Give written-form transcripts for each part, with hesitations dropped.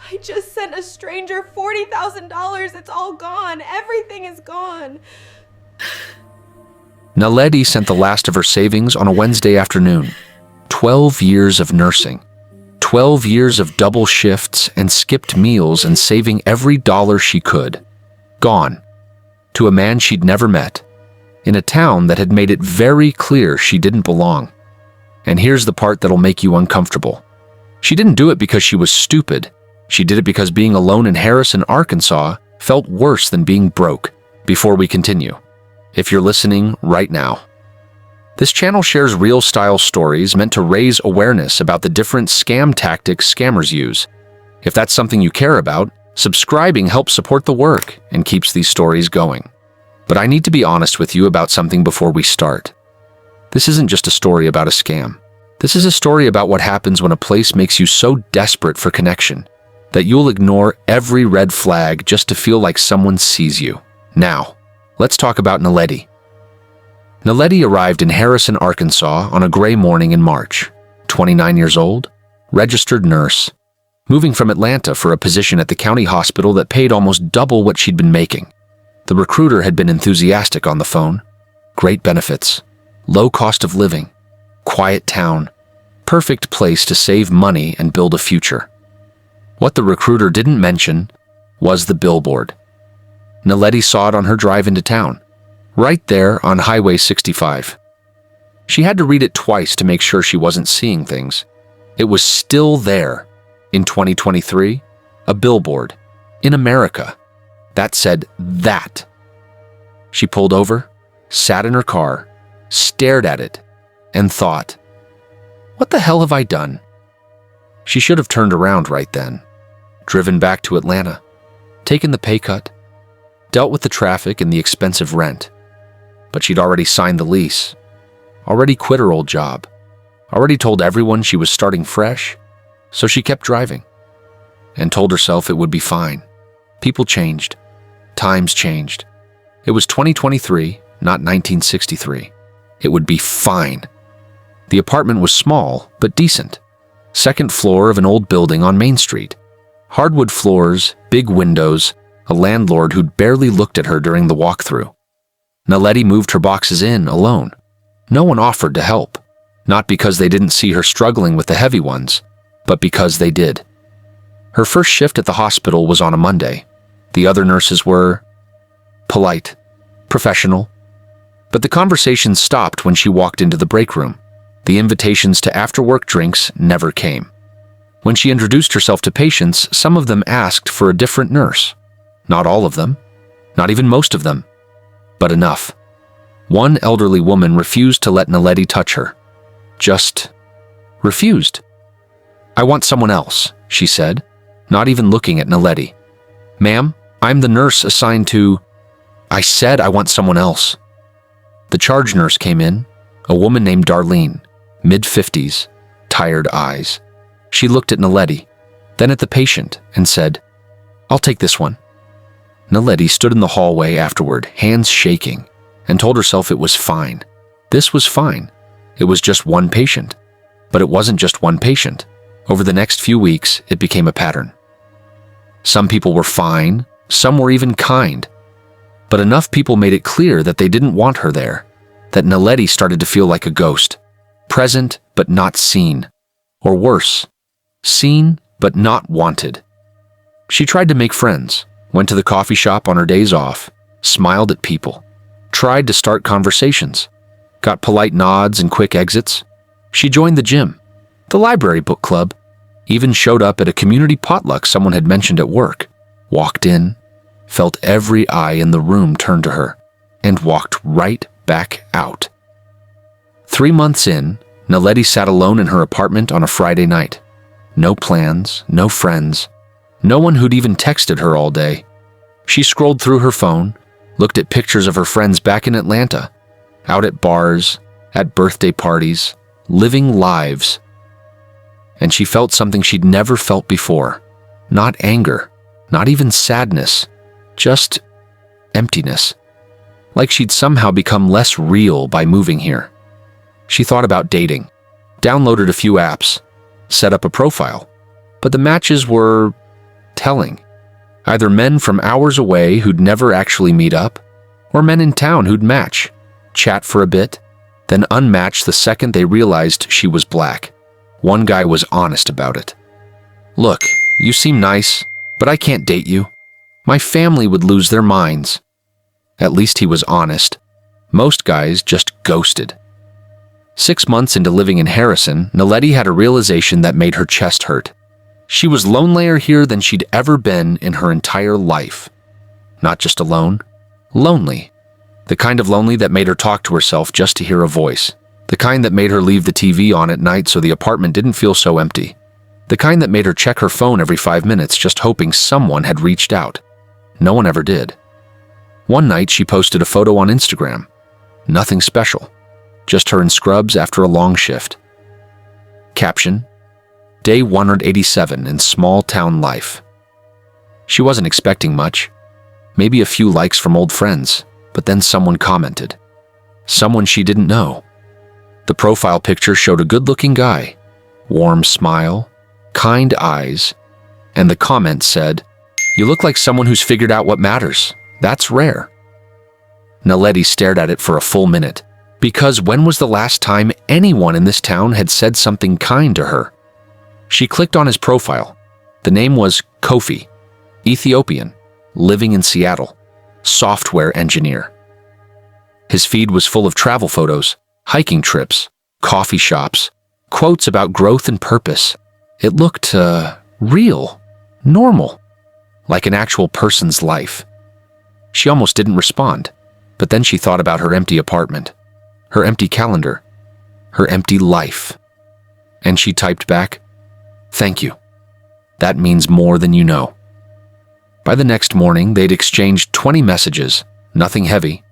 I just sent a stranger $40,000. It's all gone. Everything is gone. Naledi sent the last of her savings on a Wednesday afternoon. 12 years of nursing. 12 years of double shifts and skipped meals and saving every dollar she could. Gone. To a man she'd never met. In a town that had made it very clear she didn't belong. And here's the part that'll make you uncomfortable. She didn't do it because she was stupid. She did it because being alone in Harrison, Arkansas felt worse than being broke. Before we continue, if you're listening right now, this channel shares real-style stories meant to raise awareness about the different scam tactics scammers use. If that's something you care about, subscribing helps support the work and keeps these stories going. But I need to be honest with you about something before we start. This isn't just a story about a scam. This is a story about what happens when a place makes you so desperate for connection that you'll ignore every red flag just to feel like someone sees you. Now, let's talk about Naledi. Naledi arrived in Harrison, Arkansas on a gray morning in March. 29 years old, registered nurse, moving from Atlanta for a position at the county hospital that paid almost double what she'd been making. The recruiter had been enthusiastic on the phone. Great benefits, low cost of living, quiet town, perfect place to save money and build a future. What the recruiter didn't mention was the billboard. Naledi saw it on her drive into town, right there on Highway 65. She had to read it twice to make sure she wasn't seeing things. It was still there. In 2023, a billboard in America that said that. She pulled over, sat in her car, stared at it, and thought, what the hell have I done? She should have turned around right then, driven back to Atlanta, taken the pay cut, dealt with the traffic and the expensive rent. But she'd already signed the lease, already quit her old job, already told everyone she was starting fresh, so she kept driving and told herself it would be fine. People changed. Times changed. It was 2023, not 1963. It would be fine. The apartment was small, but decent. Second floor of an old building on Main Street. Hardwood floors, big windows, a landlord who'd barely looked at her during the walkthrough. Naledi moved her boxes in alone. No one offered to help. Not because they didn't see her struggling with the heavy ones, but because they did. Her first shift at the hospital was on a Monday. The other nurses were polite, professional. But the conversation stopped when she walked into the break room. The invitations to after-work drinks never came. When she introduced herself to patients, some of them asked for a different nurse. Not all of them, not even most of them, but enough. One elderly woman refused to let Naledi touch her. Just refused. I want someone else, she said, not even looking at Naledi. Ma'am, I'm the nurse assigned to... I said I want someone else. The charge nurse came in, a woman named Darlene, mid-50s, tired eyes. She looked at Naledi, then at the patient, and said, I'll take this one. Naledi stood in the hallway afterward, hands shaking, and told herself it was fine. This was fine. It was just one patient. But it wasn't just one patient. Over the next few weeks, it became a pattern. Some people were fine, some were even kind. But enough people made it clear that they didn't want her there, that Naledi started to feel like a ghost, present but not seen. Or worse, seen but not wanted. She tried to make friends, went to the coffee shop on her days off, smiled at people, tried to start conversations, got polite nods and quick exits. She joined the gym, the library book club, even showed up at a community potluck someone had mentioned at work, walked in, felt every eye in the room turn to her, and walked right back out. 3 months in, Naledi sat alone in her apartment on a Friday night. No plans, no friends, no one who'd even texted her all day. She scrolled through her phone, looked at pictures of her friends back in Atlanta, out at bars, at birthday parties, living lives. And she felt something she'd never felt before. Not anger, not even sadness, just emptiness. Like she'd somehow become less real by moving here. She thought about dating, downloaded a few apps, set up a profile, but the matches were telling. Either men from hours away who'd never actually meet up, or men in town who'd match, chat for a bit, then unmatch the second they realized she was black. One guy was honest about it. "Look, you seem nice, but I can't date you. My family would lose their minds." At least he was honest. Most guys just ghosted. 6 months into living in Harrison, Naledi had a realization that made her chest hurt. She was lonelier here than she'd ever been in her entire life. Not just alone, lonely. The kind of lonely that made her talk to herself just to hear a voice. The kind that made her leave the TV on at night so the apartment didn't feel so empty. The kind that made her check her phone every 5 minutes just hoping someone had reached out. No one ever did. One night she posted a photo on Instagram. Nothing special. Just her in scrubs after a long shift. Caption: Day 187 in small town life. She wasn't expecting much. Maybe a few likes from old friends, but then someone commented. Someone she didn't know. The profile picture showed a good-looking guy. Warm smile, kind eyes, and the comment said, "You look like someone who's figured out what matters. That's rare." Naledi stared at it for a full minute, because when was the last time anyone in this town had said something kind to her? She clicked on his profile. The name was Kofi, Ethiopian, living in Seattle, software engineer. His feed was full of travel photos, hiking trips, coffee shops, quotes about growth and purpose. It looked, real, normal, like an actual person's life. She almost didn't respond, but then she thought about her empty apartment, her empty calendar, her empty life. And she typed back, "Thank you. That means more than you know." By the next morning, they'd exchanged 20 messages, nothing heavy,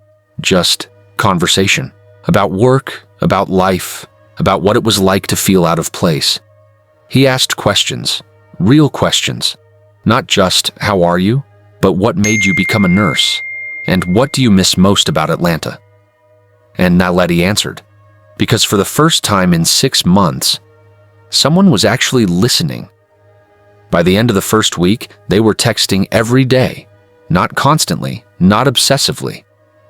just conversation. About work, about life, about what it was like to feel out of place. He asked questions, real questions. Not just, "How are you?" but "What made you become a nurse?" and "What do you miss most about Atlanta?" And Naledi answered, because for the first time in 6 months, someone was actually listening. By the end of the first week, they were texting every day. Not constantly, not obsessively,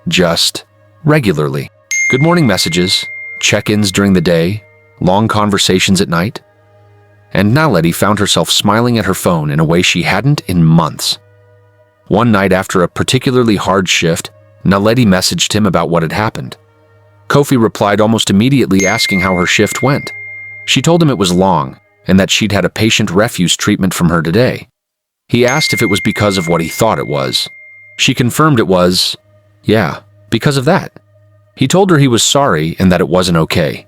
just regularly. Good morning messages, check-ins during the day, long conversations at night. And Naledi found herself smiling at her phone in a way she hadn't in months. One night after a particularly hard shift, Naledi messaged him about what had happened. Kofi replied almost immediately asking how her shift went. She told him it was long and that she'd had a patient refuse treatment from her today. He asked if it was because of what he thought it was. She confirmed it was, yeah, because of that. He told her he was sorry and that it wasn't okay.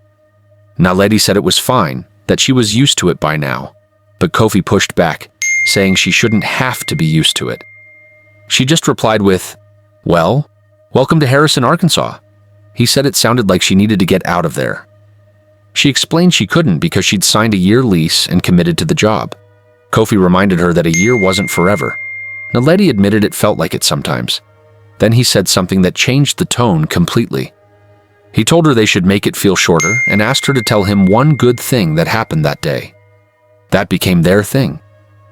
Naledi said it was fine, that she was used to it by now, but Kofi pushed back, saying she shouldn't have to be used to it. She just replied with, "Well, welcome to Harrison, Arkansas." He said it sounded like she needed to get out of there. She explained she couldn't because she'd signed a year lease and committed to the job. Kofi reminded her that a year wasn't forever. Naledi admitted it felt like it sometimes. Then he said something that changed the tone completely. He told her they should make it feel shorter and asked her to tell him one good thing that happened that day. That became their thing.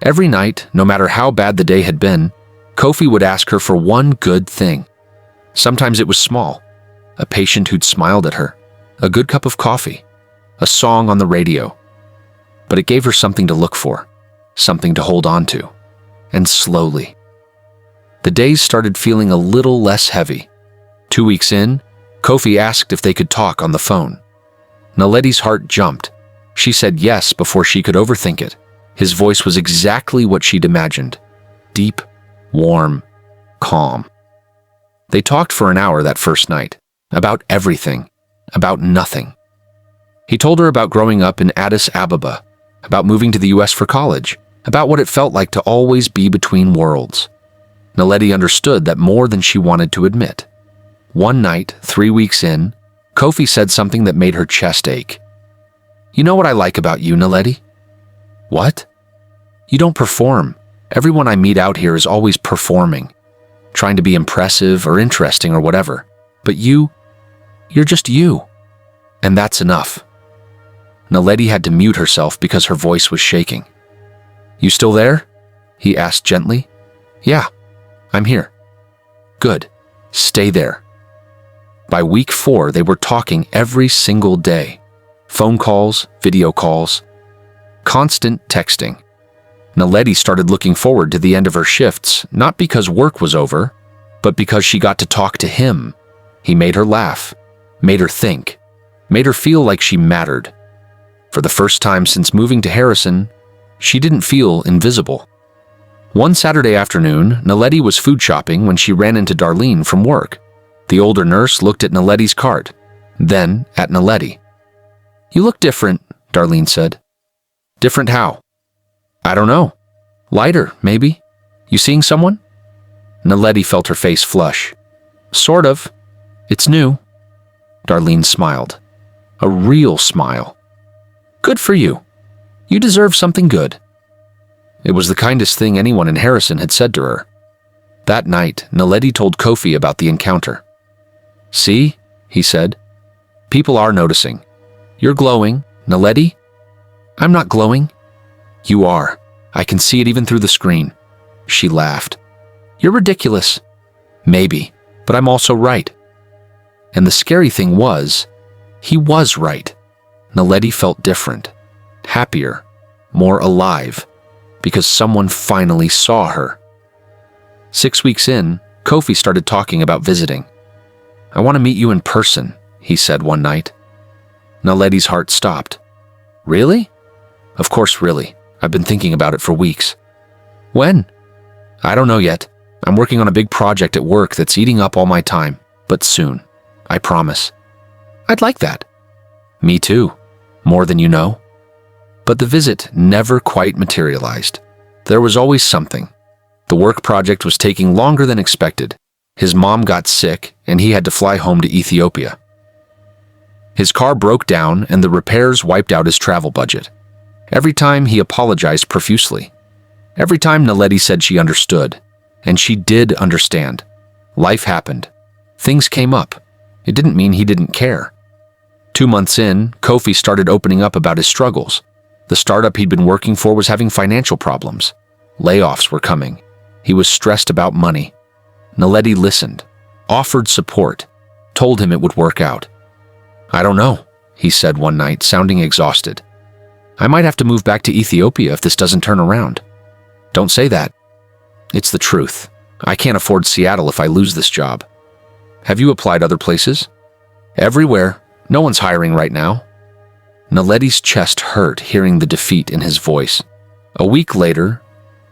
Every night, no matter how bad the day had been, Kofi would ask her for one good thing. Sometimes it was small. A patient who'd smiled at her, a good cup of coffee, a song on the radio. But it gave her something to look for, something to hold on to. And slowly, the days started feeling a little less heavy. 2 weeks in, Kofi asked if they could talk on the phone. Naledi's heart jumped. She said yes before she could overthink it. His voice was exactly what she'd imagined. Deep, warm, calm. They talked for an hour that first night. About everything. About nothing. He told her about growing up in Addis Ababa, about moving to the US for college, about what it felt like to always be between worlds. Naledi understood that more than she wanted to admit. One night, 3 weeks in, Kofi said something that made her chest ache. "You know what I like about you, Naledi?" "What?" "You don't perform. Everyone I meet out here is always performing, trying to be impressive or interesting or whatever. But you're just you. And that's enough." Naledi had to mute herself because her voice was shaking. You still there? He asked gently. Yeah, I'm here. Good. Stay there. By week 4, they were talking every single day. Phone calls, video calls, constant texting. Naledi started looking forward to the end of her shifts, not because work was over, but because she got to talk to him. He made her laugh, made her think, made her feel like she mattered. For the first time since moving to Harrison, she didn't feel invisible. One Saturday afternoon, Naledi was food shopping when she ran into Darlene from work. The older nurse looked at Naledi's cart, then at Naledi. You look different, Darlene said. Different how? I don't know. Lighter, maybe. You seeing someone? Naledi felt her face flush. Sort of. It's new. Darlene smiled. A real smile. Good for you. You deserve something good. It was the kindest thing anyone in Harrison had said to her. That night, Naledi told Kofi about the encounter. See, he said. People are noticing. You're glowing, Naledi. I'm not glowing. You are. I can see it even through the screen. She laughed. You're ridiculous. Maybe, but I'm also right. And the scary thing was, he was right. Naledi felt different, happier, more alive, because someone finally saw her. 6 weeks in, Kofi started talking about visiting. I want to meet you in person, he said one night. Naledi's heart stopped. Really? Of course, really. I've been thinking about it for weeks. When? I don't know yet. I'm working on a big project at work that's eating up all my time, but soon. I promise. I'd like that. Me too. More than you know. But the visit never quite materialized. There was always something. The work project was taking longer than expected. His mom got sick, and he had to fly home to Ethiopia. His car broke down, and the repairs wiped out his travel budget. Every time he apologized profusely. Every time Naledi said she understood. And she did understand. Life happened. Things came up. It didn't mean he didn't care. 2 months in, Kofi started opening up about his struggles. The startup he'd been working for was having financial problems. Layoffs were coming. He was stressed about money. Naledi listened, offered support, told him it would work out. I don't know, he said one night, sounding exhausted. I might have to move back to Ethiopia if this doesn't turn around. Don't say that. It's the truth. I can't afford Seattle if I lose this job. Have you applied other places? Everywhere. No one's hiring right now. Naledi's chest hurt hearing the defeat in his voice. A week later,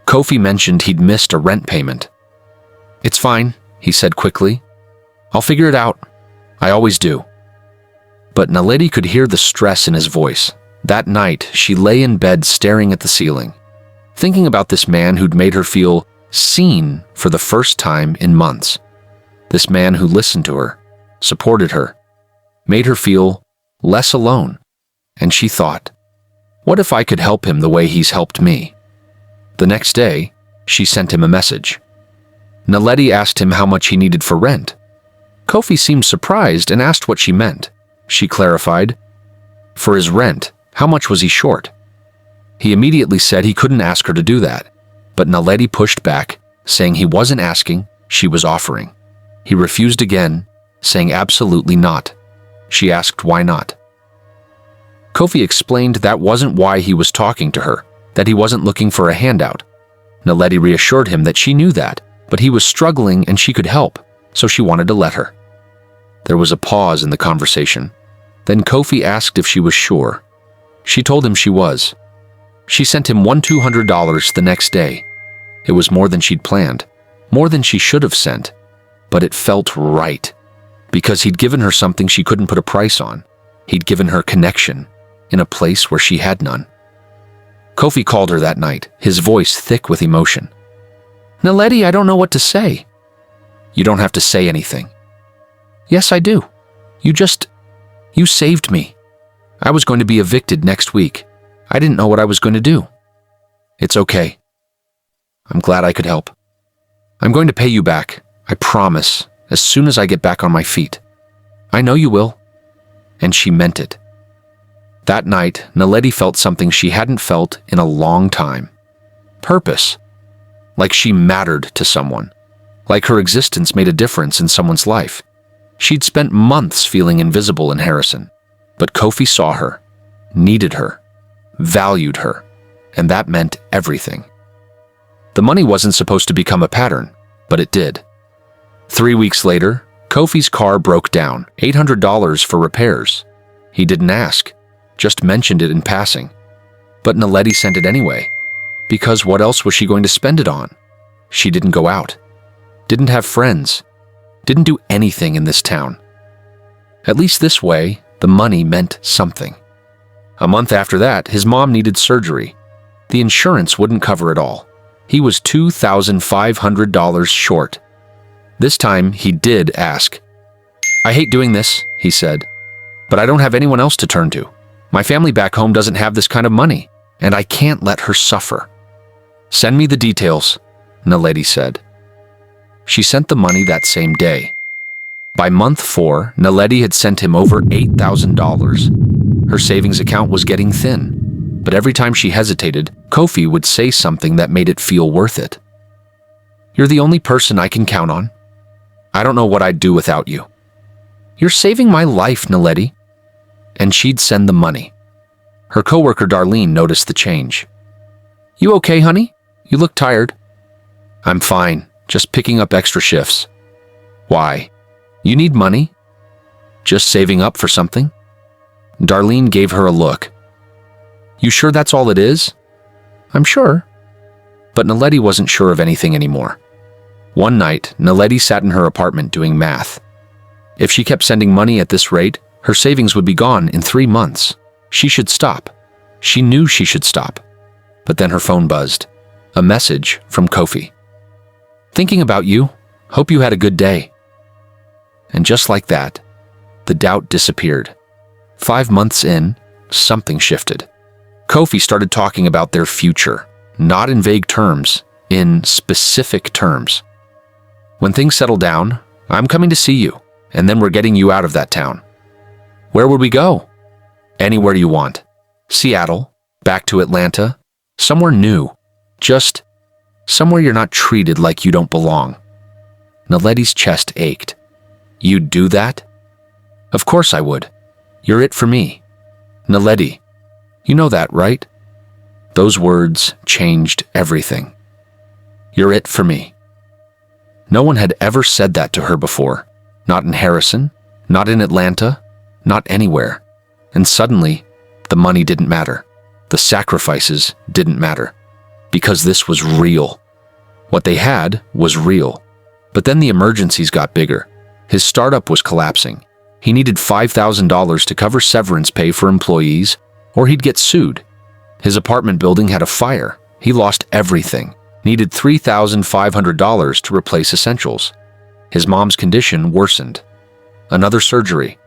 Kofi mentioned he'd missed a rent payment. It's fine, he said quickly. I'll figure it out. I always do. But Naledi could hear the stress in his voice. That night, she lay in bed staring at the ceiling, thinking about this man who'd made her feel seen for the first time in months. This man who listened to her, supported her, made her feel less alone. And she thought, what if I could help him the way he's helped me? The next day, she sent him a message. Naledi asked him how much he needed for rent. Kofi seemed surprised and asked what she meant. She clarified, for his rent, how much was he short? He immediately said he couldn't ask her to do that, but Naledi pushed back, saying he wasn't asking, she was offering. He refused again, saying absolutely not. She asked why not. Kofi explained that wasn't why he was talking to her, that he wasn't looking for a handout. Naledi reassured him that she knew that, but he was struggling and she could help, so she wanted to let her. There was a pause in the conversation. Then Kofi asked if she was sure. She told him she was. She sent him $200 the next day. It was more than she'd planned, more than she should have sent, but it felt right, because he'd given her something she couldn't put a price on. He'd given her connection in a place where she had none. Kofi called her that night, his voice thick with emotion. Naledi, I don't know what to say. You don't have to say anything. Yes, I do. You saved me. I was going to be evicted next week. I didn't know what I was going to do. It's okay. I'm glad I could help. I'm going to pay you back, I promise, as soon as I get back on my feet. I know you will. And she meant it. That night, Naledi felt something she hadn't felt in a long time. Purpose. Like she mattered to someone. Like her existence made a difference in someone's life. She'd spent months feeling invisible in Harrison, but Kofi saw her, needed her, valued her, and that meant everything. The money wasn't supposed to become a pattern, but it did. 3 weeks later, Kofi's car broke down, $800 for repairs. He didn't ask, just mentioned it in passing. But Naledi sent it anyway, because what else was she going to spend it on? She didn't go out, didn't have friends, didn't do anything in this town. At least this way, the money meant something. A month after that, his mom needed surgery. The insurance wouldn't cover it all. He was $2,500 short. This time, he did ask. "I hate doing this," he said, "but I don't have anyone else to turn to. My family back home doesn't have this kind of money, and I can't let her suffer." "Send me the details," Naledi said. She sent the money that same day. By month 4, Naledi had sent him over $8,000. Her savings account was getting thin, but every time she hesitated, Kofi would say something that made it feel worth it. "You're the only person I can count on. I don't know what I'd do without you." "You're saving my life, Naledi." And she'd send the money. Her coworker Darlene noticed the change. "You okay, honey? You look tired." "I'm fine, just picking up extra shifts." "Why? You need money?" "Just saving up for something." Darlene gave her a look. "You sure that's all it is?" "I'm sure." But Naledi wasn't sure of anything anymore. One night, Naledi sat in her apartment doing math. If she kept sending money at this rate, her savings would be gone in 3 months. She should stop. She knew she should stop. But then her phone buzzed. A message from Kofi. "Thinking about you. Hope you had a good day." And just like that, the doubt disappeared. 5 months in, something shifted. Kofi started talking about their future, not in vague terms, in specific terms. "When things settle down, I'm coming to see you, and then we're getting you out of that town." "Where would we go?" "Anywhere you want. Seattle, back to Atlanta, somewhere new. Just somewhere you're not treated like you don't belong." Naledi's chest ached. "You'd do that?" "Of course I would. You're it for me." "Naledi, you know that, right?" Those words changed everything. "You're it for me." No one had ever said that to her before. Not in Harrison, not in Atlanta, not anywhere. And suddenly, the money didn't matter. The sacrifices didn't matter. Because this was real. What they had was real. But then the emergencies got bigger. His startup was collapsing. He needed $5,000 to cover severance pay for employees, or he'd get sued. His apartment building had a fire. He lost everything. Needed $3,500 to replace essentials. His mom's condition worsened. Another surgery.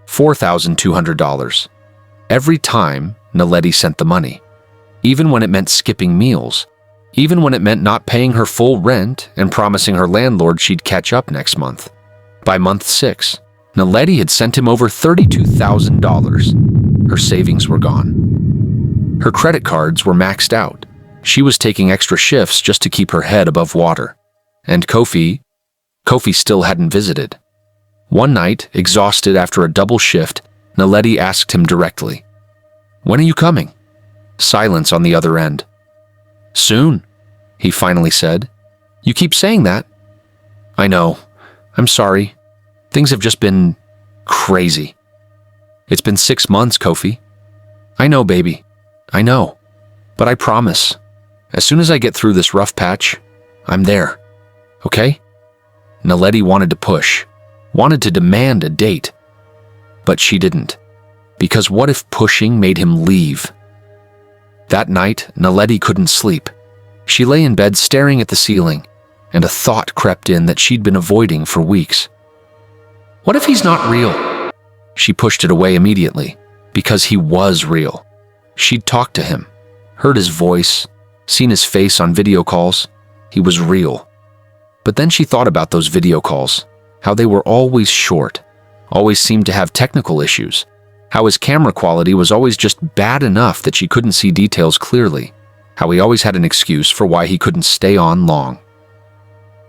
$4,200. Every time, Naledi sent the money. Even when it meant skipping meals. Even when it meant not paying her full rent and promising her landlord she'd catch up next month. By month 6, Naledi had sent him over $32,000. Her savings were gone. Her credit cards were maxed out. She was taking extra shifts just to keep her head above water. And Kofi still hadn't visited. One night, exhausted after a double shift, Naledi asked him directly, "When are you coming?" Silence on the other end. "Soon," he finally said. "You keep saying that." "I know. I'm sorry. Things have just been crazy." "It's been 6 months, Kofi." "I know, baby. I know. But I promise, as soon as I get through this rough patch, I'm there. Okay?" Naledi wanted to push, wanted to demand a date. But she didn't. Because what if pushing made him leave? That night, Naledi couldn't sleep. She lay in bed staring at the ceiling, and a thought crept in that she'd been avoiding for weeks. What if he's not real? She pushed it away immediately, because he was real. She'd talked to him, heard his voice, seen his face on video calls. He was real. But then she thought about those video calls, how they were always short, always seemed to have technical issues, how his camera quality was always just bad enough that she couldn't see details clearly. how he always had an excuse for why he couldn't stay on long.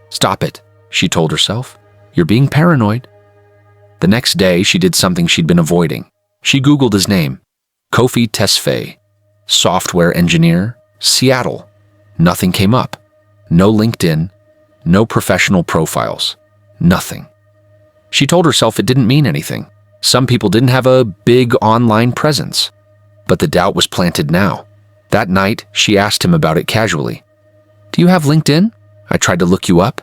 "Stop it," she told herself. "You're being paranoid." The next day, she did something she'd been avoiding. She Googled his name. Kofi Tesfaye, software engineer, Seattle. Nothing came up. No LinkedIn, no professional profiles. Nothing. She told herself it didn't mean anything. Some people didn't have a big online presence. But the doubt was planted now. That night, she asked him about it casually. "Do you have LinkedIn? I tried to look you up."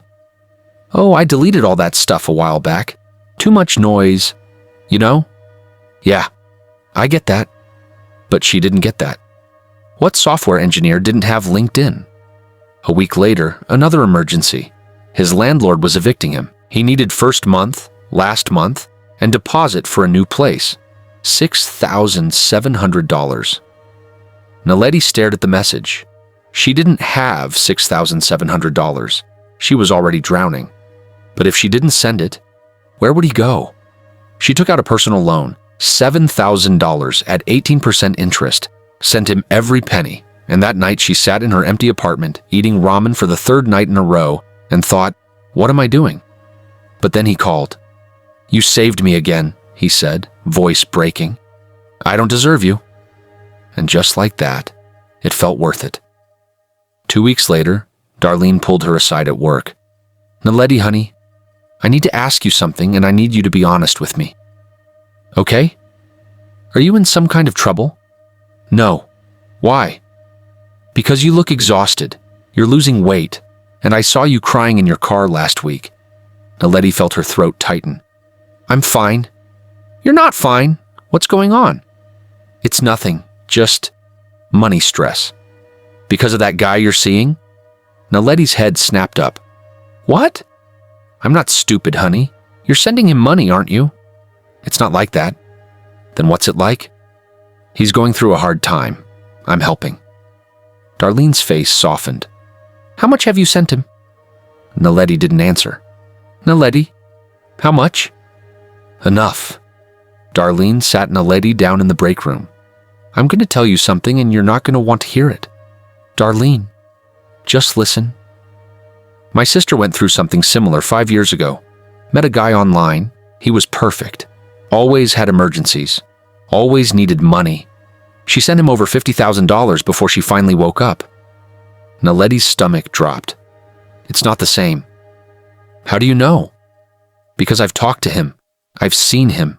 "Oh, I deleted all that stuff a while back. Too much noise. You know?" "Yeah, I get that." But she didn't get that. What software engineer didn't have LinkedIn? A week later, another emergency. His landlord was evicting him. He needed first month, last month, and deposit for a new place. $6,700. Naledi stared at the message. She didn't have $6,700. She was already drowning. But if she didn't send it, where would he go? She took out a personal loan, $7,000 at 18% interest, sent him every penny, and that night she sat in her empty apartment, eating ramen for the third night in a row, and thought, "What am I doing?" But then he called. "You saved me again," he said, voice breaking. "I don't deserve you." And just like that, it felt worth it. 2 weeks later, Darlene pulled her aside at work. "Naledi, honey, I need to ask you something and I need you to be honest with me." "Okay? Are you in some kind of trouble?" "No." "Why?" "Because you look exhausted. You're losing weight, and I saw you crying in your car last week." Naledi felt her throat tighten. "I'm fine." "You're not fine. What's going on?" "It's nothing, just money stress." "Because of that guy you're seeing?" Naledi's head snapped up. "What?" "I'm not stupid, honey. You're sending him money, aren't you?" "It's not like that." "Then what's it like?" "He's going through a hard time. I'm helping." Darlene's face softened. "How much have you sent him?" Naledi didn't answer. "Naledi, how much?" "Enough." Darlene sat Naledi down in the break room. "I'm going to tell you something and you're not going to want to hear it. Darlene, just listen. My sister went through something similar 5 years ago. Met a guy online. He was perfect. Always had emergencies. Always needed money. She sent him over $50,000 before she finally woke up." Naledi's stomach dropped. "It's not the same." "How do you know?" "Because I've talked to him. I've seen him.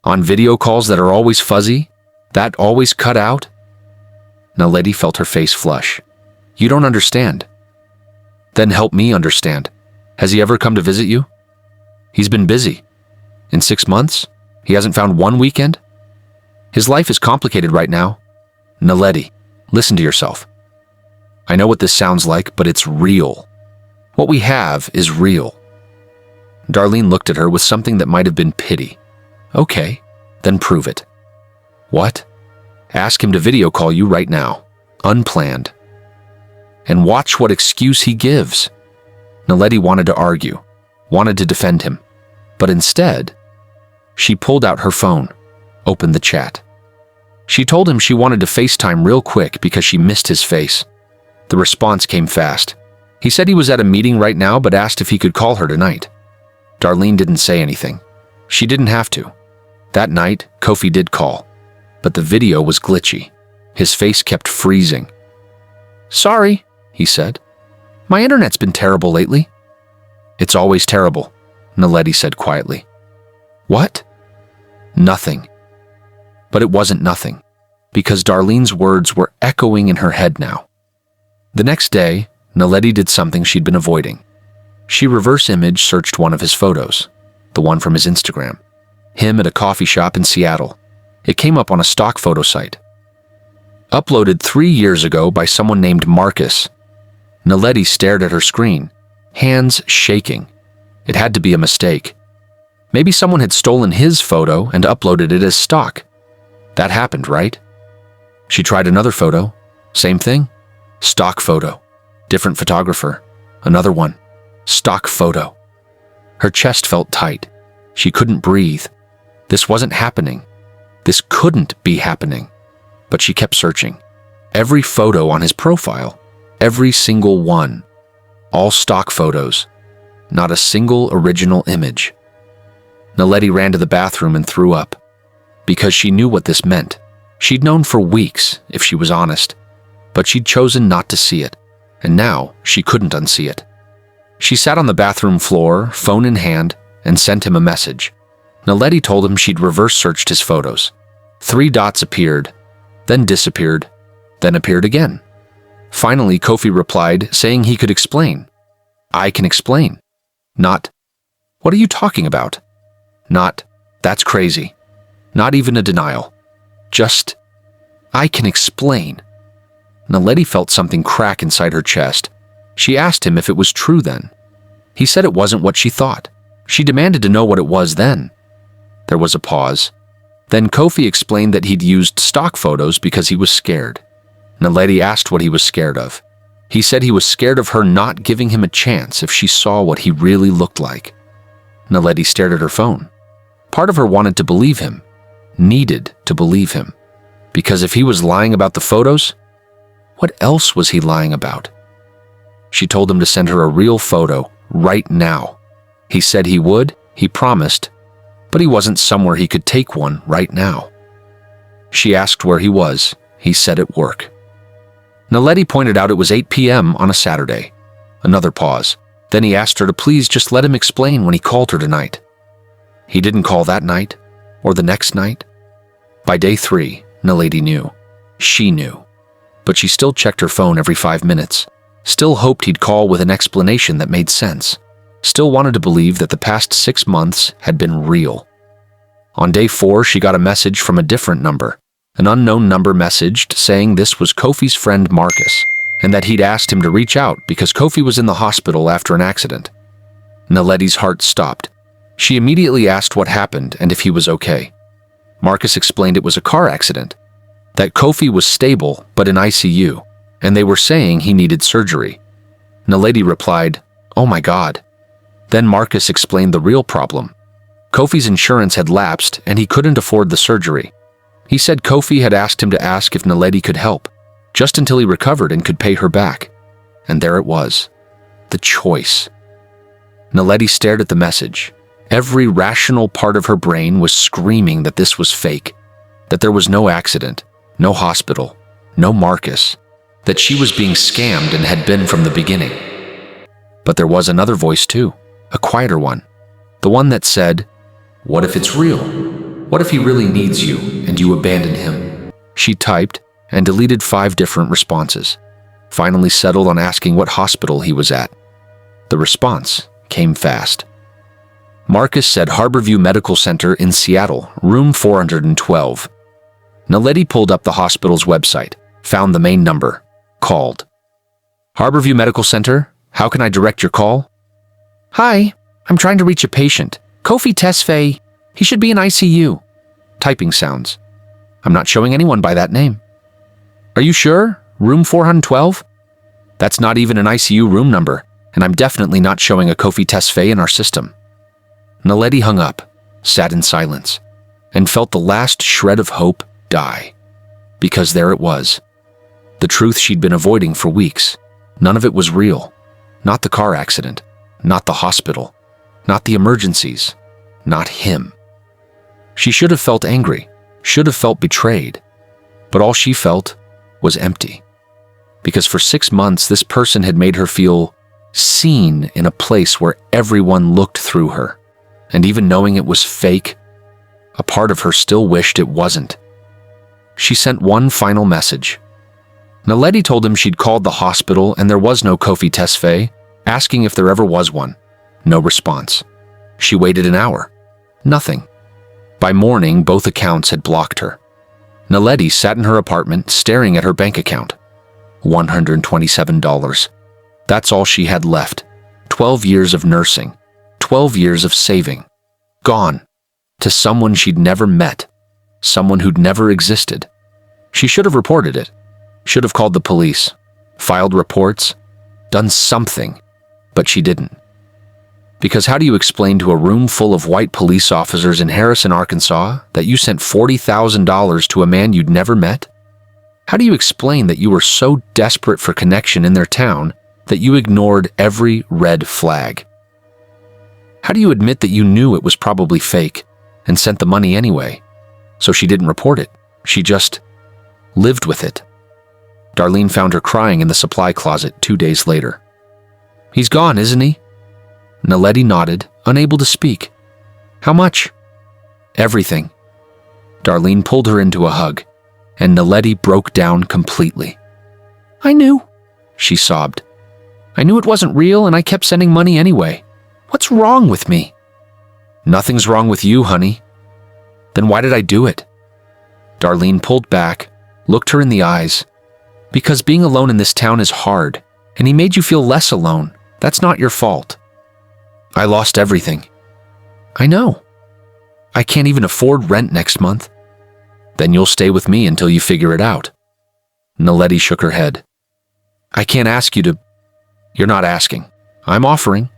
On video calls that are always fuzzy, that always cut out." Naledi felt her face flush. "You don't understand." "Then help me understand. Has he ever come to visit you?" "He's been busy. In 6 months, he hasn't found one weekend. His life is complicated right now. Naledi, listen to yourself. I know what this sounds like, but it's real. What we have is real." Darlene looked at her with something that might have been pity. "Okay, then prove it." "What?" "Ask him to video call you right now, unplanned. And watch what excuse he gives." Naledi wanted to argue, wanted to defend him, but instead, she pulled out her phone, opened the chat. She told him she wanted to FaceTime real quick because she missed his face. The response came fast. He said he was at a meeting right now but asked if he could call her tonight. Darlene didn't say anything. She didn't have to. That night, Kofi did call, but the video was glitchy. His face kept freezing. "Sorry," he said. "My internet's been terrible lately." "It's always terrible," Naledi said quietly. "What?" "Nothing." But it wasn't nothing, because Darlene's words were echoing in her head now. The next day, Naledi did something she'd been avoiding. She reverse image searched one of his photos, the one from his Instagram. Him at a coffee shop in Seattle. It came up on a stock photo site. Uploaded 3 years ago by someone named Marcus. Naledi stared at her screen, hands shaking. It had to be a mistake. Maybe someone had stolen his photo and uploaded it as stock. That happened, right? She tried another photo. Same thing. Stock photo. Different photographer. Another one. Stock photo. Her chest felt tight. She couldn't breathe. This wasn't happening. This couldn't be happening. But she kept searching. Every photo on his profile. Every single one. All stock photos. Not a single original image. Naledi ran to the bathroom and threw up. Because she knew what this meant. She'd known for weeks, if she was honest. But she'd chosen not to see it. And now she couldn't unsee it. She sat on the bathroom floor, phone in hand, and sent him a message. Naledi told him she'd reverse searched his photos. 3 dots appeared, then disappeared, then appeared again. Finally, Kofi replied, saying he could explain. I can explain. Not, what are you talking about? Not, that's crazy. Not even a denial. Just, I can explain. Naledi felt something crack inside her chest. She asked him if it was true then. He said it wasn't what she thought. She demanded to know what it was then. There was a pause. Then Kofi explained that he'd used stock photos because he was scared. Naledi asked what he was scared of. He said he was scared of her not giving him a chance if she saw what he really looked like. Naledi stared at her phone. Part of her wanted to believe him, needed to believe him. Because if he was lying about the photos, what else was he lying about? She told him to send her a real photo right now. He said he would, he promised, but he wasn't somewhere he could take one right now. She asked where he was. He said at work. Naledi pointed out it was 8 p.m. on a Saturday. Another pause. Then he asked her to please just let him explain when he called her tonight. He didn't call that night, or the next night. By day 3, Naledi knew. She knew. But she still checked her phone every 5 minutes. Still hoped he'd call with an explanation that made sense. Still wanted to believe that the past 6 months had been real. On day 4, she got a message from a different number. An unknown number messaged saying this was Kofi's friend Marcus, and that he'd asked him to reach out because Kofi was in the hospital after an accident. Naledi's heart stopped. She immediately asked what happened and if he was okay. Marcus explained it was a car accident, that Kofi was stable but in ICU, and they were saying he needed surgery. Naledi replied, "Oh my God." Then Marcus explained the real problem. Kofi's insurance had lapsed and he couldn't afford the surgery. He said Kofi had asked him to ask if Naledi could help, just until he recovered and could pay her back. And there it was. The choice. Naledi stared at the message. Every rational part of her brain was screaming that this was fake, that there was no accident, no hospital, no Marcus, that she was being scammed and had been from the beginning. But there was another voice too, a quieter one, the one that said, "What if it's real? What if he really needs you and you abandon him?" She typed and deleted 5 different responses, finally settled on asking what hospital he was at. The response came fast. Marcus said Harborview Medical Center in Seattle, room 412. Naledi pulled up the hospital's website, found the main number, called. "Harborview Medical Center, how can I direct your call?" "Hi, I'm trying to reach a patient. Kofi Tesfaye. He should be in ICU." Typing sounds. "I'm not showing anyone by that name." "Are you sure? Room 412? That's not even an ICU room number, and I'm definitely not showing a Kofi Tesfaye in our system." Naledi hung up, sat in silence, and felt the last shred of hope die. Because there it was. The truth she'd been avoiding for weeks. None of it was real. Not the car accident. Not the hospital. Not the emergencies. Not him. She should have felt angry. Should have felt betrayed. But all she felt was empty. Because for 6 months, this person had made her feel seen in a place where everyone looked through her. And even knowing it was fake, a part of her still wished it wasn't. She sent one final message. Naledi told him she'd called the hospital and there was no Kofi Tesfaye, asking if there ever was one. No response. She waited an hour. Nothing. By morning, both accounts had blocked her. Naledi sat in her apartment staring at her bank account. $127. That's all she had left. 12 years of nursing. 12 years of saving. Gone. To someone she'd never met. Someone who'd never existed. She should have reported it. Should have called the police. Filed reports. Done something. But she didn't. Because how do you explain to a room full of white police officers in Harrison, Arkansas, that you sent $40,000 to a man you'd never met? How do you explain that you were so desperate for connection in their town that you ignored every red flag? How do you admit that you knew it was probably fake and sent the money anyway? So she didn't report it. She just lived with it. Darlene found her crying in the supply closet 2 days later. "He's gone, isn't he?" Naledi nodded, unable to speak. "How much?" "Everything." Darlene pulled her into a hug, and Naledi broke down completely. "I knew," she sobbed. "I knew it wasn't real, and I kept sending money anyway. What's wrong with me?" "Nothing's wrong with you, honey." "Then why did I do it?" Darlene pulled back, looked her in the eyes. "Because being alone in this town is hard, and he made you feel less alone. That's not your fault." "I lost everything." "I know. I can't even afford rent next month." "Then you'll stay with me until you figure it out." Naledi shook her head. "I can't ask you to." "You're not asking. I'm offering."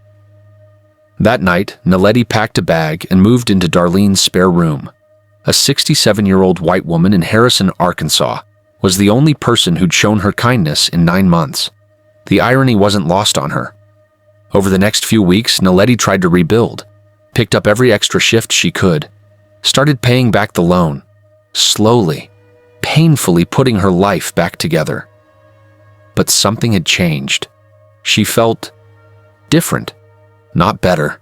That night, Naledi packed a bag and moved into Darlene's spare room. A 67-year-old white woman in Harrison, Arkansas, was the only person who'd shown her kindness in 9 months. The irony wasn't lost on her. Over the next few weeks, Naledi tried to rebuild, picked up every extra shift she could, started paying back the loan, slowly, painfully putting her life back together. But something had changed. She felt different, not better,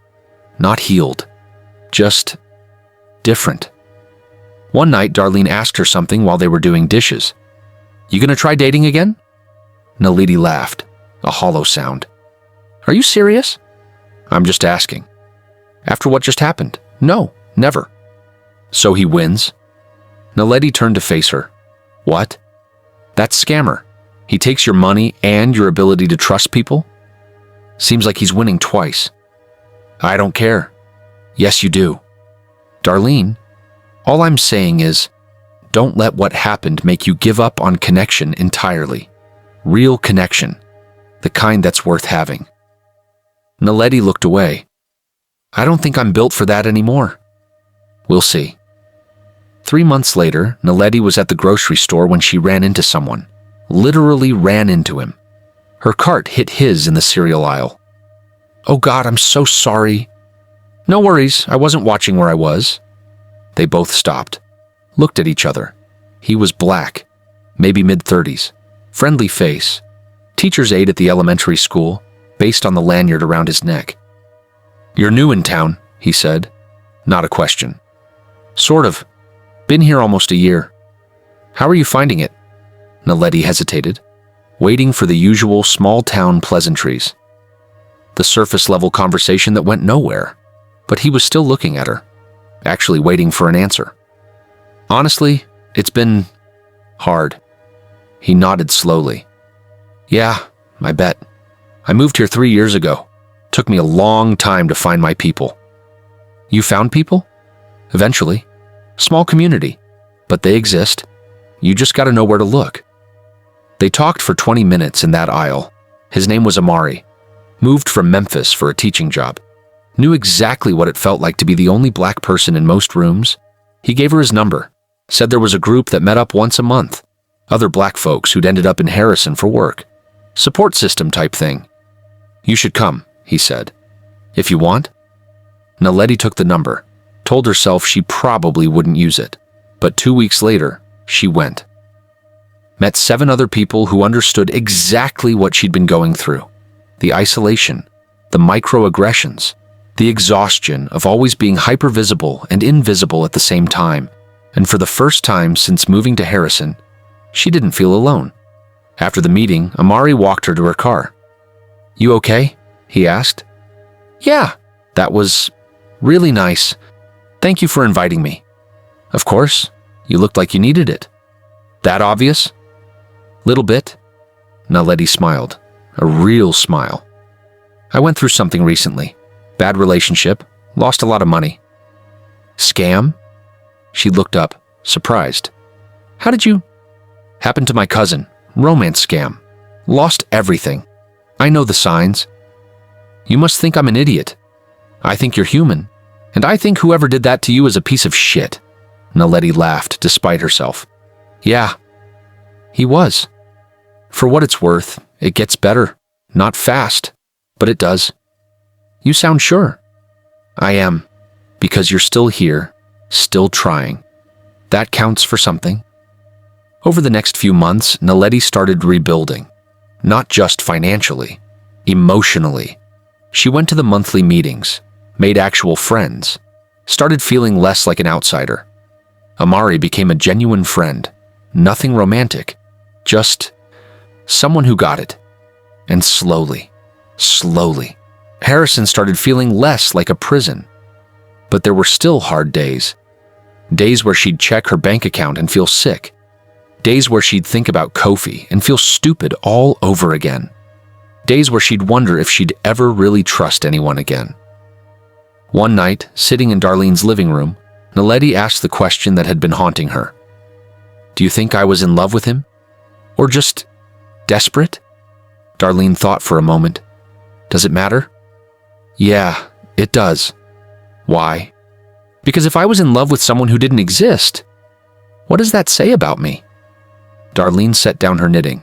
not healed, just different. One night, Darlene asked her something while they were doing dishes. "You gonna try dating again?" Naledi laughed, a hollow sound. "Are you serious?" "I'm just asking." "After what just happened?" "No, never." "So he wins?" Naledi turned to face her. "What?" "That scammer. He takes your money and your ability to trust people? Seems like he's winning twice." "I don't care." "Yes, you do." "Darlene, all I'm saying is, don't let what happened make you give up on connection entirely. Real connection. The kind that's worth having." Naledi looked away. "I don't think I'm built for that anymore." "We'll see." 3 months later, Naledi was at the grocery store when she ran into someone. Literally ran into him. Her cart hit his in the cereal aisle. "Oh God, I'm so sorry." "No worries, I wasn't watching where I was." They both stopped, looked at each other. He was black, maybe mid-30s, friendly face, teacher's aide at the elementary school, based on the lanyard around his neck. "You're new in town," he said. Not a question. "Sort of. Been here almost a year." "How are you finding it?" Naledi hesitated, waiting for the usual small-town pleasantries. The surface-level conversation that went nowhere, but he was still looking at her, actually waiting for an answer. "Honestly, it's been hard." He nodded slowly. "Yeah, I bet. I moved here 3 years ago. Took me a long time to find my people." "You found people?" "Eventually. Small community, but they exist. You just gotta know where to look." They talked for 20 minutes in that aisle. His name was Amari. Moved from Memphis for a teaching job. Knew exactly what it felt like to be the only black person in most rooms. He gave her his number. Said there was a group that met up once a month. Other black folks who'd ended up in Harrison for work. Support system type thing. "You should come," he said. "If you want." Naledi took the number. Told herself she probably wouldn't use it. But 2 weeks later, she went. Met 7 other people who understood exactly what she'd been going through. The isolation, the microaggressions, the exhaustion of always being hypervisible and invisible at the same time. And for the first time since moving to Harrison, she didn't feel alone. After the meeting, Amari walked her to her car. "You okay?" he asked. "Yeah, that was really nice. Thank you for inviting me." "Of course, you looked like you needed it." "That obvious?" "Little bit." Naledi smiled, a real smile. "I went through something recently. Bad relationship, lost a lot of money." "Scam?" She looked up, surprised. "How did you?" "Happened to my cousin. Romance scam. Lost everything. I know the signs." "You must think I'm an idiot." "I think you're human. And I think whoever did that to you is a piece of shit." Naledi laughed despite herself. "Yeah." He was. For what it's worth, it gets better. Not fast, but it does. You sound sure. I am, because you're still here, still trying. That counts for something. Over the next few months, Naledi started rebuilding. Not just financially, emotionally. She went to the monthly meetings, made actual friends, started feeling less like an outsider. Amari became a genuine friend, nothing romantic, just someone who got it. And slowly, Harrison started feeling less like a prison. But there were still hard days. Days where she'd check her bank account and feel sick. Days where she'd think about Kofi and feel stupid all over again. Days where she'd wonder if she'd ever really trust anyone again. One night, sitting in Darlene's living room, Naledi asked the question that had been haunting her. Do you think I was in love with him? Or just desperate? Darlene thought for a moment. Does it matter? Yeah, it does. Why? Because if I was in love with someone who didn't exist, what does that say about me? Darlene set down her knitting.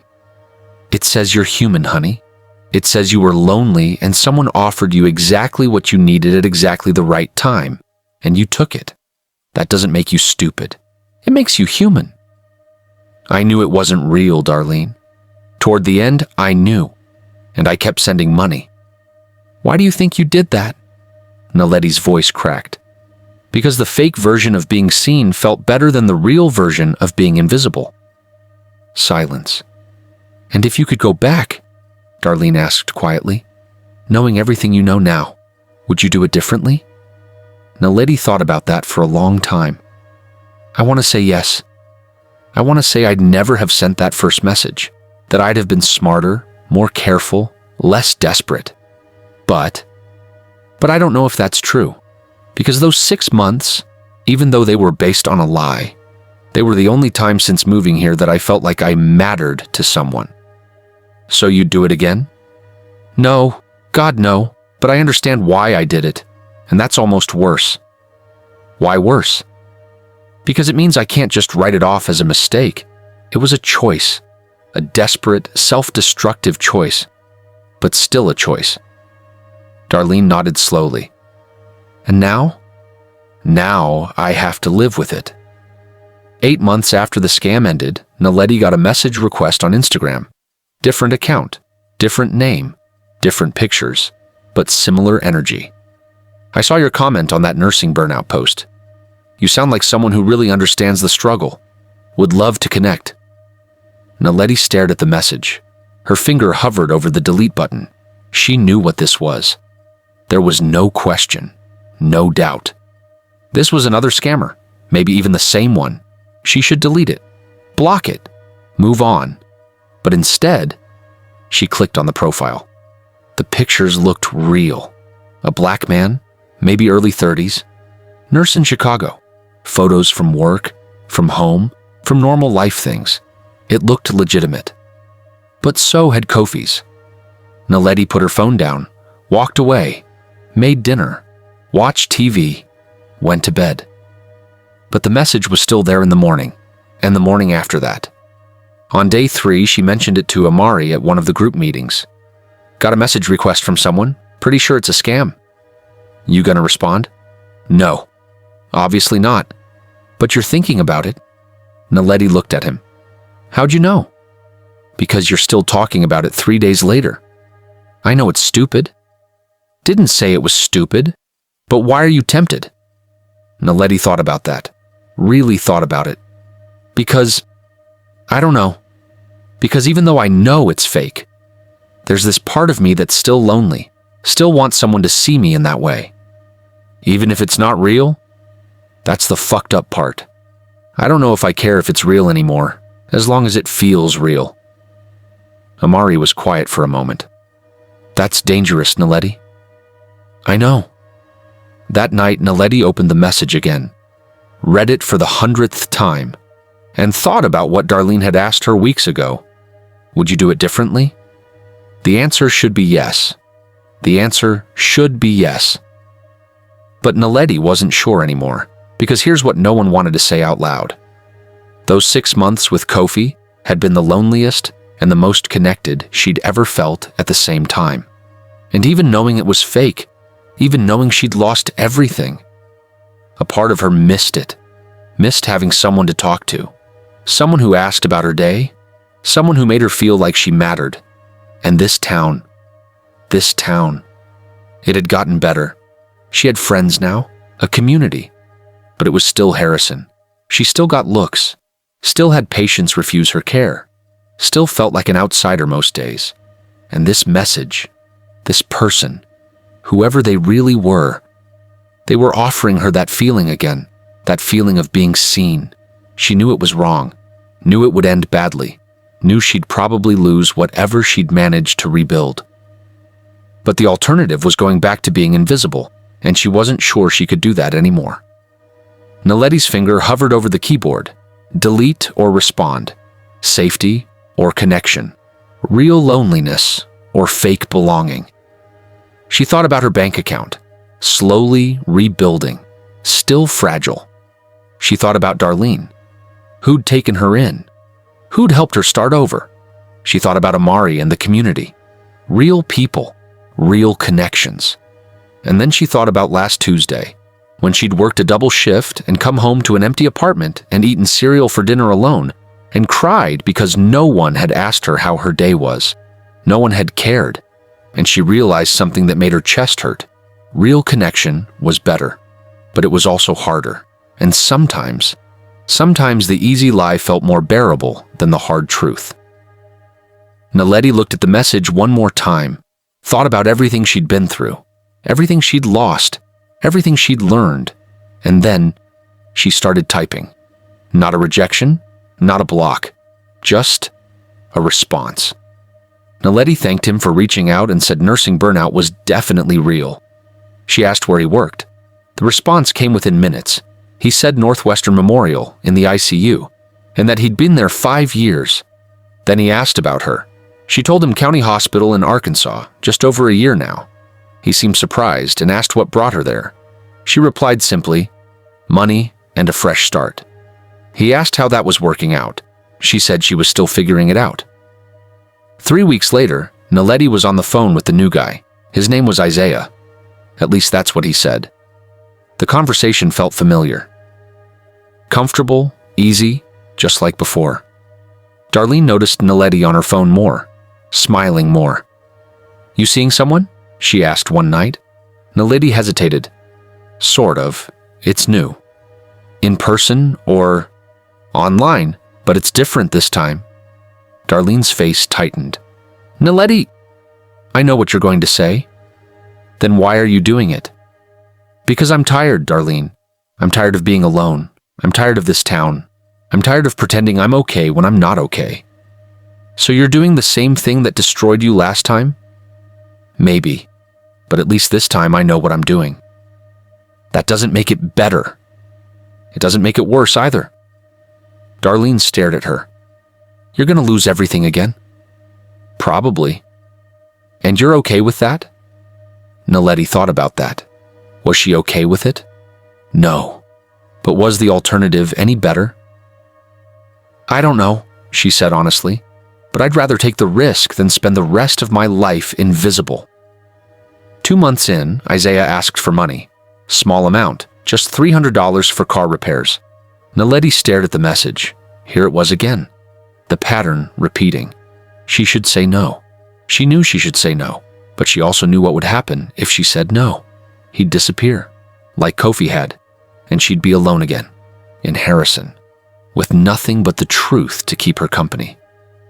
It says you're human, honey. It says you were lonely and someone offered you exactly what you needed at exactly the right time, and you took it. That doesn't make you stupid. It makes you human. I knew it wasn't real, Darlene. Toward the end, I knew, and I kept sending money. Why do you think you did that? Naledi's voice cracked. Because the fake version of being seen felt better than the real version of being invisible. Silence. And if you could go back, Darlene asked quietly, knowing everything you know now, would you do it differently? Naledi thought about that for a long time. I want to say yes. I want to say I'd never have sent that first message, that I'd have been smarter, more careful, less desperate. But I don't know if that's true, because those 6 months, even though they were based on a lie, they were the only time since moving here that I felt like I mattered to someone. So you'd do it again? No, God no, but I understand why I did it, and that's almost worse. Why worse? Because it means I can't just write it off as a mistake. It was a choice, a desperate, self-destructive choice, but still a choice. Darlene nodded slowly. And now? Now I have to live with it. 8 months after the scam ended, Naledi got a message request on Instagram. Different account, different name, different pictures, but similar energy. I saw your comment on that nursing burnout post. You sound like someone who really understands the struggle. Would love to connect. Naledi stared at the message. Her finger hovered over the delete button. She knew what this was. There was no question, no doubt. This was another scammer, maybe even the same one. She should delete it, block it, move on. But instead, she clicked on the profile. The pictures looked real. A black man, maybe early 30s, nurse in Chicago. Photos from work, from home, from normal life things. It looked legitimate. But so had Kofi's. Naledi put her phone down, walked away, made dinner, watched TV, went to bed. But the message was still there in the morning, and the morning after that. On day 3, she mentioned it to Amari at one of the group meetings. Got a message request from someone, pretty sure it's a scam. You gonna respond? No. Obviously not. But you're thinking about it. Naledi looked at him. How'd you know? Because you're still talking about it 3 days later. I know it's stupid. Didn't say it was stupid. But why are you tempted? Naledi thought about that. Really thought about it. Because, I don't know. Because even though I know it's fake, there's this part of me that's still lonely, still wants someone to see me in that way. Even if it's not real, that's the fucked up part. I don't know if I care if it's real anymore, as long as it feels real. Amari was quiet for a moment. That's dangerous, Naledi. I know. That night, Naledi opened the message again, read it for the 100th time, and thought about what Darlene had asked her weeks ago. Would you do it differently? The answer should be yes. The answer should be yes. But Naledi wasn't sure anymore, because here's what no one wanted to say out loud. Those 6 months with Kofi had been the loneliest and the most connected she'd ever felt at the same time. And even knowing it was fake, even knowing she'd lost everything, a part of her missed it, missed having someone to talk to, someone who asked about her day, someone who made her feel like she mattered. And this town, it had gotten better. She had friends now, a community, but it was still Harrison. She still got looks, still had patients refuse her care, still felt like an outsider most days. And this message, this person, whoever they really were, they were offering her that feeling again, that feeling of being seen. She knew it was wrong, knew it would end badly, knew she'd probably lose whatever she'd managed to rebuild. But the alternative was going back to being invisible, and she wasn't sure she could do that anymore. Naledi's finger hovered over the keyboard. Delete or respond. Safety or connection. Real loneliness or fake belonging. She thought about her bank account, slowly rebuilding, still fragile. She thought about Darlene, who'd taken her in, who'd helped her start over. She thought about Amari and the community. Real people, real connections. And then she thought about last Tuesday, when she'd worked a double shift and come home to an empty apartment and eaten cereal for dinner alone, and cried because no one had asked her how her day was. No one had cared, and she realized something that made her chest hurt. Real connection was better, but it was also harder. And sometimes the easy lie felt more bearable than the hard truth. Naledi looked at the message one more time, thought about everything she'd been through, everything she'd lost, everything she'd learned, and then she started typing. Not a rejection, not a block, just a response. Naledi thanked him for reaching out and said nursing burnout was definitely real. She asked where he worked. The response came within minutes. He said Northwestern Memorial in the ICU, and that he'd been there 5 years. Then he asked about her. She told him County Hospital in Arkansas, just over a year now. He seemed surprised and asked what brought her there. She replied simply, money and a fresh start. He asked how that was working out. She said she was still figuring it out. 3 weeks later, Naledi was on the phone with the new guy. His name was Isaiah. At least that's what he said. The conversation felt familiar. Comfortable, easy, just like before. Darlene noticed Naledi on her phone more, smiling more. You seeing someone? She asked one night. Naledi hesitated. Sort of. It's new. In person or online, but it's different this time. Darlene's face tightened. Naledi, I know what you're going to say. Then why are you doing it? Because I'm tired, Darlene. I'm tired of being alone. I'm tired of this town. I'm tired of pretending I'm okay when I'm not okay. So you're doing the same thing that destroyed you last time? Maybe, but at least this time I know what I'm doing. That doesn't make it better. It doesn't make it worse either. Darlene stared at her. You're going to lose everything again? Probably. And you're okay with that? Naledi thought about that. Was she okay with it? No. But was the alternative any better? I don't know, she said honestly, but I'd rather take the risk than spend the rest of my life invisible. 2 months in, Isaiah asked for money. Small amount, just $300 for car repairs. Naledi stared at the message. Here it was again. The pattern repeating. She should say no. She knew she should say no, but she also knew what would happen if she said no. He'd disappear, like Kofi had, and she'd be alone again, in Harrison, with nothing but the truth to keep her company.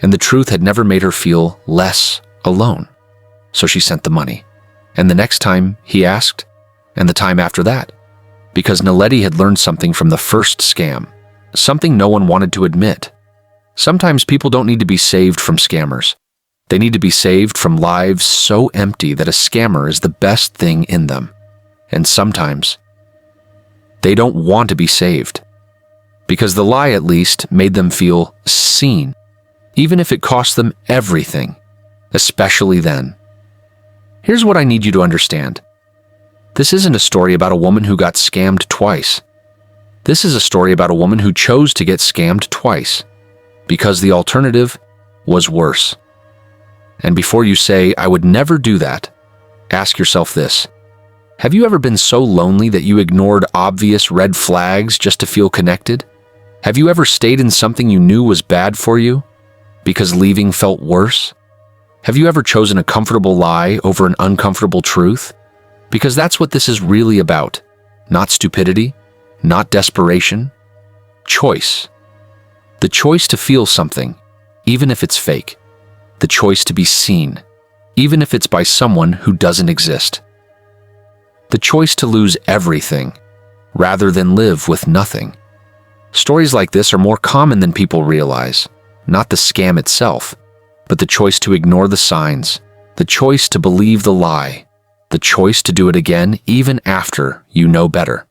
And the truth had never made her feel less alone. So she sent the money. And the next time he asked, and the time after that, because Naledi had learned something from the first scam, something no one wanted to admit. Sometimes people don't need to be saved from scammers. They need to be saved from lives so empty that a scammer is the best thing in them. And sometimes they don't want to be saved, because the lie at least made them feel seen, even if it cost them everything, especially then. Here's what I need you to understand. This isn't a story about a woman who got scammed twice. This is a story about a woman who chose to get scammed twice. because the alternative was worse. And before you say, "I would never do that," ask yourself this. Have you ever been so lonely that you ignored obvious red flags just to feel connected? Have you ever stayed in something you knew was bad for you because leaving felt worse? Have you ever chosen a comfortable lie over an uncomfortable truth? Because that's what this is really about. Not stupidity, not desperation. Choice. The choice to feel something, even if it's fake. The choice to be seen, even if it's by someone who doesn't exist. The choice to lose everything, rather than live with nothing. Stories like this are more common than people realize. Not the scam itself, but the choice to ignore the signs, the choice to believe the lie, the choice to do it again even after you know better.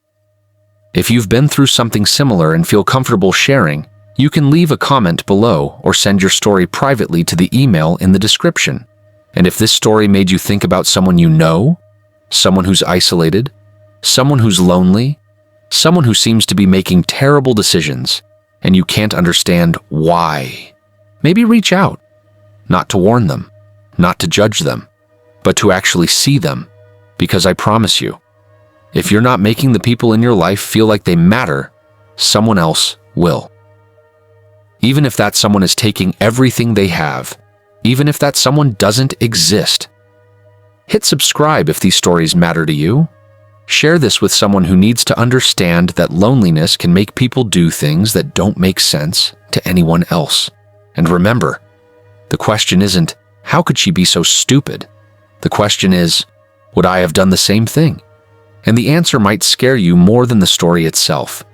If you've been through something similar and feel comfortable sharing, you can leave a comment below or send your story privately to the email in the description. And if this story made you think about someone you know, someone who's isolated, someone who's lonely, someone who seems to be making terrible decisions, and you can't understand why, maybe reach out, not to warn them, not to judge them, but to actually see them, because I promise you, if you're not making the people in your life feel like they matter, someone else will. Even if that someone is taking everything they have, even if that someone doesn't exist. Hit subscribe if these stories matter to you. Share this with someone who needs to understand that loneliness can make people do things that don't make sense to anyone else. And remember, the question isn't, how could she be so stupid? The question is, would I have done the same thing? And the answer might scare you more than the story itself.